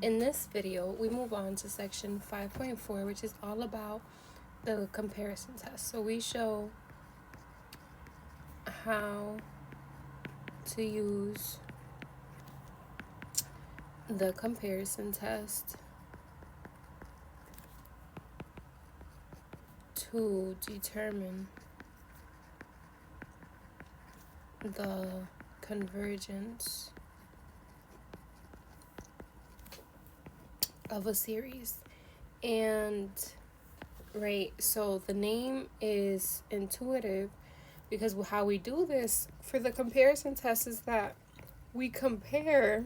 In this video, we move on to section 5.4, which is all about the comparison test. So we show how to use the comparison test to determine the convergence of a series. And right, so the name is intuitive because how we do this for the comparison test is that we compare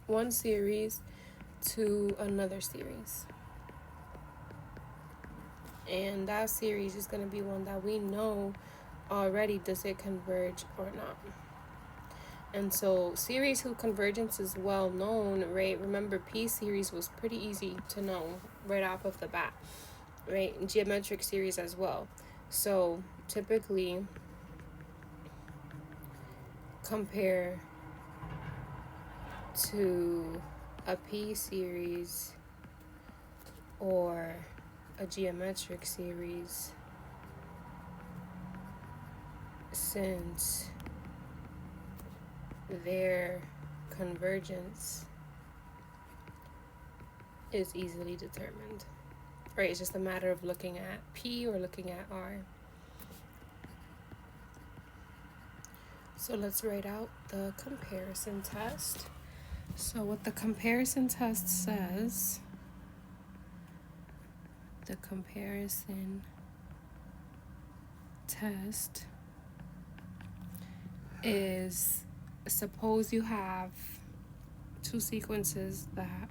one series to another series, and that series is going to be one that we know already, does it converge or not. And so series whose convergence is well known, right? Remember, P series was pretty easy to know right off of the bat, right? And geometric series as well. So typically compare to a P series or a geometric series, since their convergence is easily determined, right? It's just a matter of looking at P or looking at R. So let's write out the comparison test. So what the comparison test says, the comparison test is, suppose you have two sequences that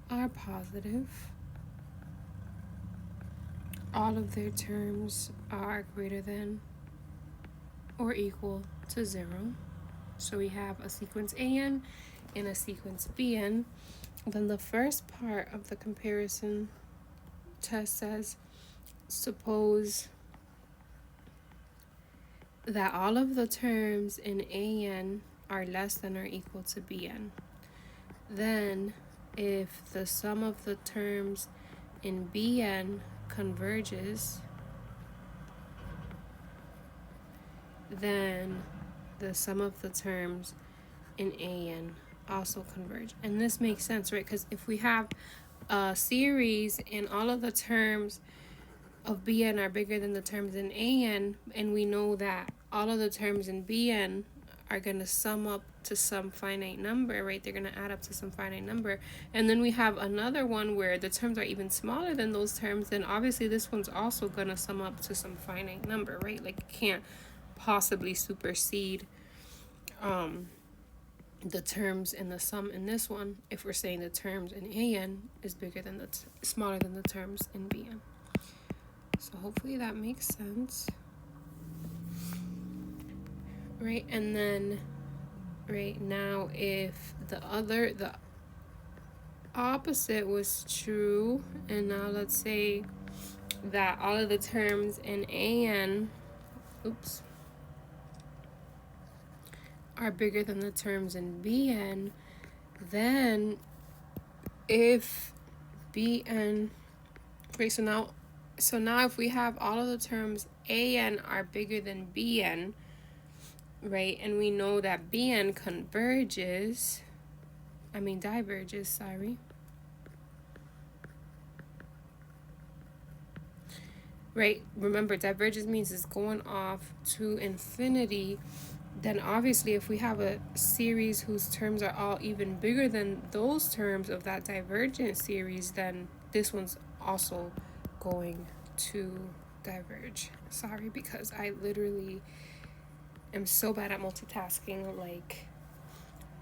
are positive, all of their terms are greater than or equal to 0. So we have a sequence AN and a sequence BN. Then the first part of the comparison test says, suppose that all of the terms in AN are less than or equal to BN. Then if the sum of the terms in BN converges, then the sum of the terms in AN also converge. And this makes sense, right? Because if we have a series and all of the terms of BN are bigger than the terms in AN, and we know that all of the terms in BN are going to sum up to some finite number, right? They're going to add up to some finite number. And then we have another one where the terms are even smaller than those terms, then obviously this one's also going to sum up to some finite number, right? Like it can't possibly supersede the terms in the sum in this one if we're saying the terms in AN is bigger than smaller than the terms in BN. So hopefully that makes sense. Right, and then right now if the opposite was true, and now let's say that all of the terms in AN are bigger than the terms in BN, then if BN, right, so now if we have all of the terms AN are bigger than BN, right, and we know that BN diverges, sorry. Right, remember diverges means it's going off to infinity. Then obviously if we have a series whose terms are all even bigger than those terms of that divergent series, then this one's also going to diverge. Sorry, because I literally am so bad at multitasking, like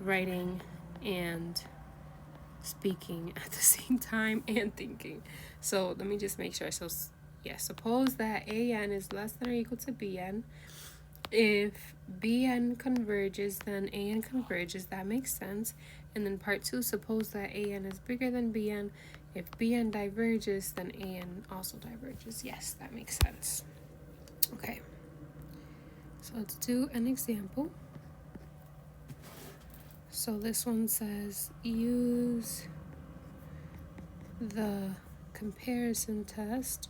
writing and speaking at the same time and thinking. So let me just make sure. So yeah, suppose that AN is less than or equal to BN. If BN converges, then AN converges. That makes sense. And then part 2, suppose that AN is bigger than BN. If BN diverges, then AN also diverges. Yes, that makes sense. Okay. So let's do an example. So this one says use the comparison test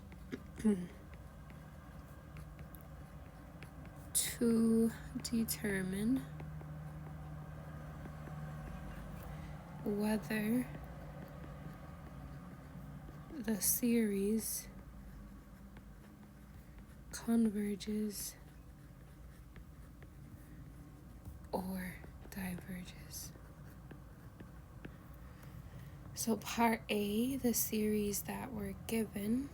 to determine whether the series converges or diverges. So part A, the series that we're given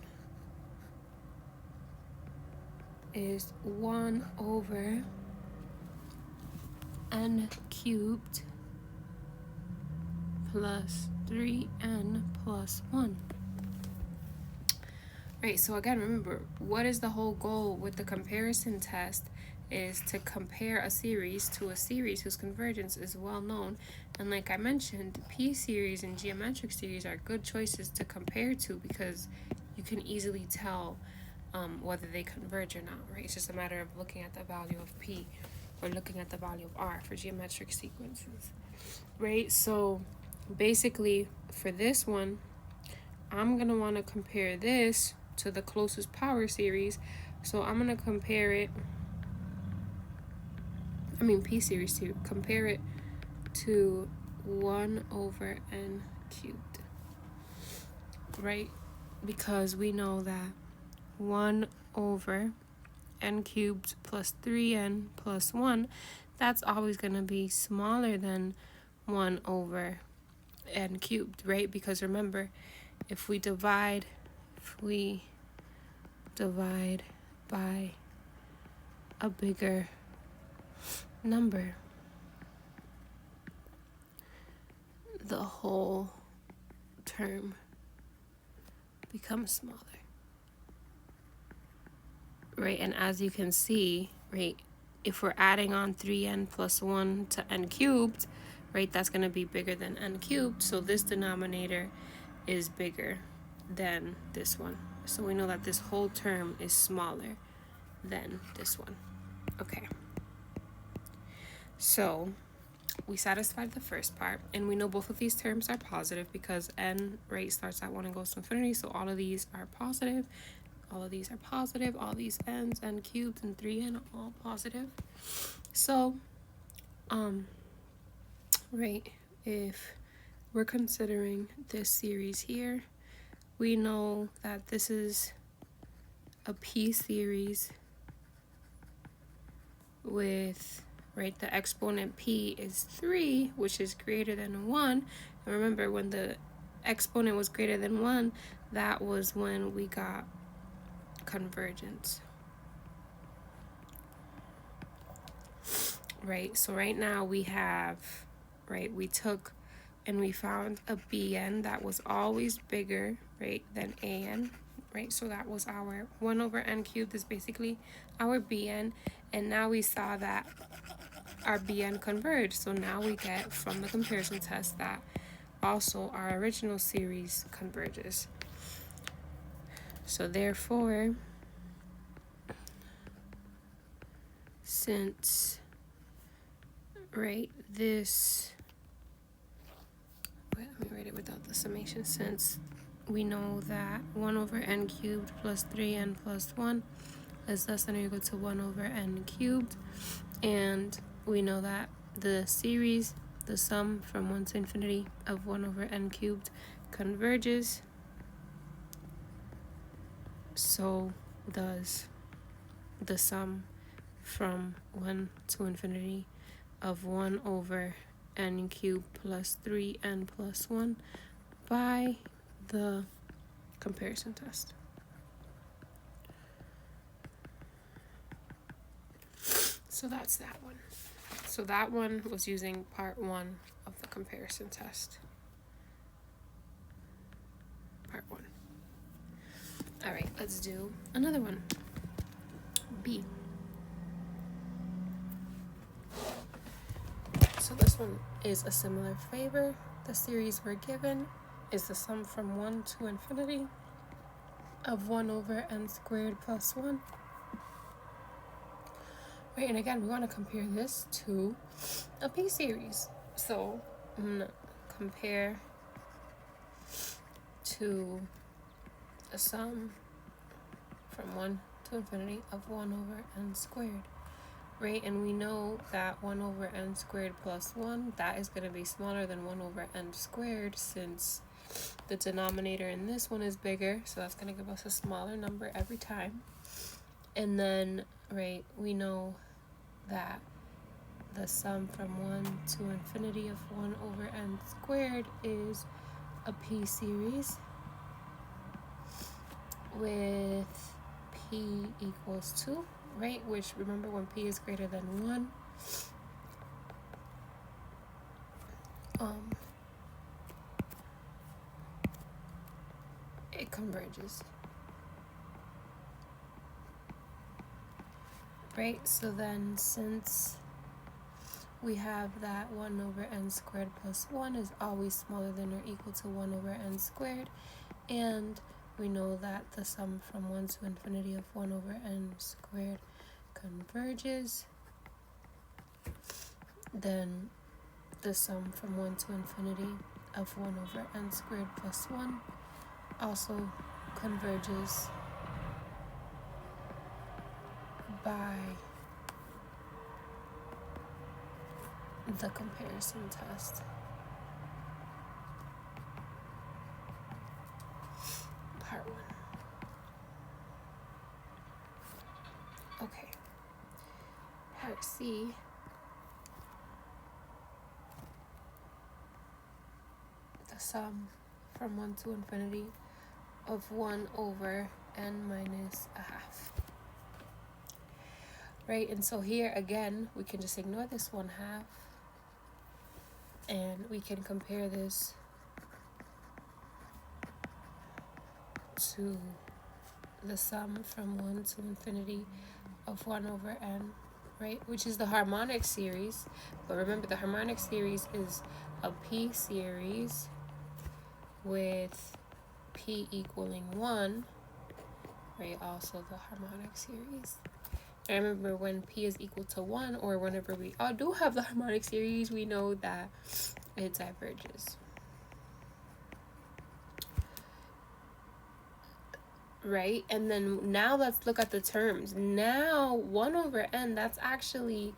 is 1 over n cubed plus 3n plus 1. Right, so again, remember, what is the whole goal with the comparison test is to compare a series to a series whose convergence is well known. And like I mentioned, p-series and geometric series are good choices to compare to because you can easily tell whether they converge or not, right? It's just a matter of looking at the value of p or looking at the value of r for geometric sequences, right? So basically for this one, I'm going to want to compare this to the closest power series. So I'm going to compare it, p-series to compare it to 1 over n cubed, right? Because we know that 1 over n cubed plus 3n plus 1, that's always going to be smaller than 1 over n cubed, right? Because remember, if we divide by a bigger number, the whole term becomes smaller, right? And as you can see, right, if we're adding on 3n plus 1 to n cubed, right, that's going to be bigger than n cubed, so this denominator is bigger than this one. So we know that this whole term is smaller than this one. Okay. So we satisfied the first part, and we know both of these terms are positive because n, right, starts at 1 and goes to infinity, so all of these are positive. All of these are positive. All these n's, n cubed and 3n are all positive. So, right, if we're considering this series here, we know that this is a p-series with, right, the exponent p is 3, which is greater than 1. And remember, when the exponent was greater than 1, that was when we got convergence. Right, so right now we have, right, we took and we found a bn that was always bigger, right, than an, right? So that was our 1 over n cubed is basically our bn, and now we saw that our bn converged. So now we get from the comparison test that also our original series converges. So therefore, since, right, this, let me write it without the summation, since we know that 1 over n cubed plus 3n plus 1 is less than or equal to 1 over n cubed, and we know that the series, the sum from 1 to infinity of 1 over n cubed converges, so does the sum from 1 to infinity of 1 over n cubed plus 3n plus 1 by the comparison test. So that's that one. So that one was using part 1 of the comparison test. Part 1. All right, let's do another one. B. So this one is a similar flavor. The series we're given is the sum from 1 to infinity of 1 over n squared plus 1. Right, and again, we want to compare this to a p-series. So I'm gonna compare to a sum from 1 to infinity of 1 over n squared, right? And we know that 1 over n squared plus 1, that is going to be smaller than 1 over n squared, since the denominator in this one is bigger, so that's going to give us a smaller number every time. And then, right, we know that the sum from 1 to infinity of 1 over n squared is a p series with p equals 2, right? Which, remember, when p is greater than 1, it converges. Right, so then since we have that 1 over n squared plus 1 is always smaller than or equal to 1 over n squared, and we know that the sum from 1 to infinity of 1 over n squared converges, then the sum from 1 to infinity of 1 over n squared plus 1 also converges by the comparison test. Part 1. Okay. Part C. The sum from 1 to infinity of 1 over n minus a half. Right, and so here again, we can just ignore this 1/2, and we can compare this to the sum from 1 to infinity of 1 over n, right, which is the harmonic series. But remember, the harmonic series is a p series with p equaling 1, right, also the harmonic series. I remember when p is equal to 1, or whenever we all do have the harmonic series, we know that it diverges. Right? And then now let's look at the terms. Now 1 over n, that's actually,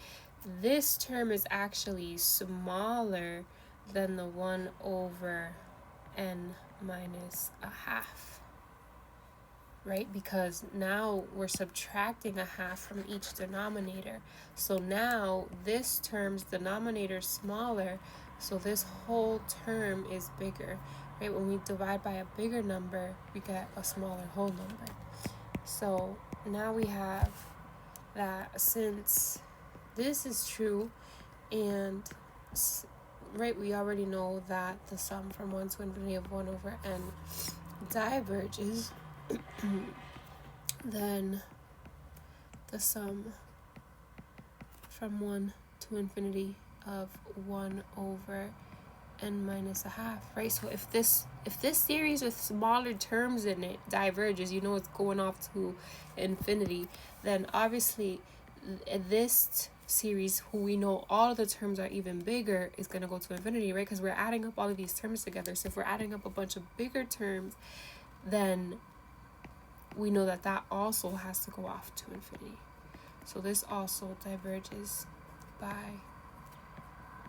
this term is actually smaller than the 1 over n minus a half. Right, because now we're subtracting a half from each denominator. So now this term's denominator is smaller, so this whole term is bigger. Right, when we divide by a bigger number, we get a smaller whole number. So now we have that since this is true, and right, we already know that the sum from 1 to infinity of 1 over n diverges, then the sum from 1 to infinity of 1 over n minus a half, right? So if this series with smaller terms in it diverges, you know it's going off to infinity, then obviously this series, who we know all of the terms are even bigger, is going to go to infinity, right? Because we're adding up all of these terms together. So if we're adding up a bunch of bigger terms, then we know that that also has to go off to infinity. So this also diverges by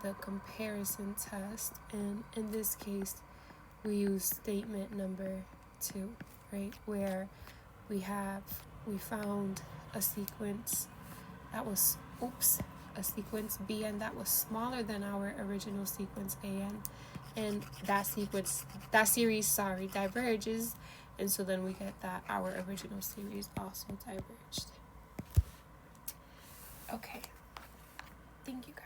the comparison test, and in this case we use statement number 2, right, where we found a sequence that was a sequence bn that was smaller than our original sequence an, and that series diverges, and so then we get that our original series also diverged. Okay, thank you guys.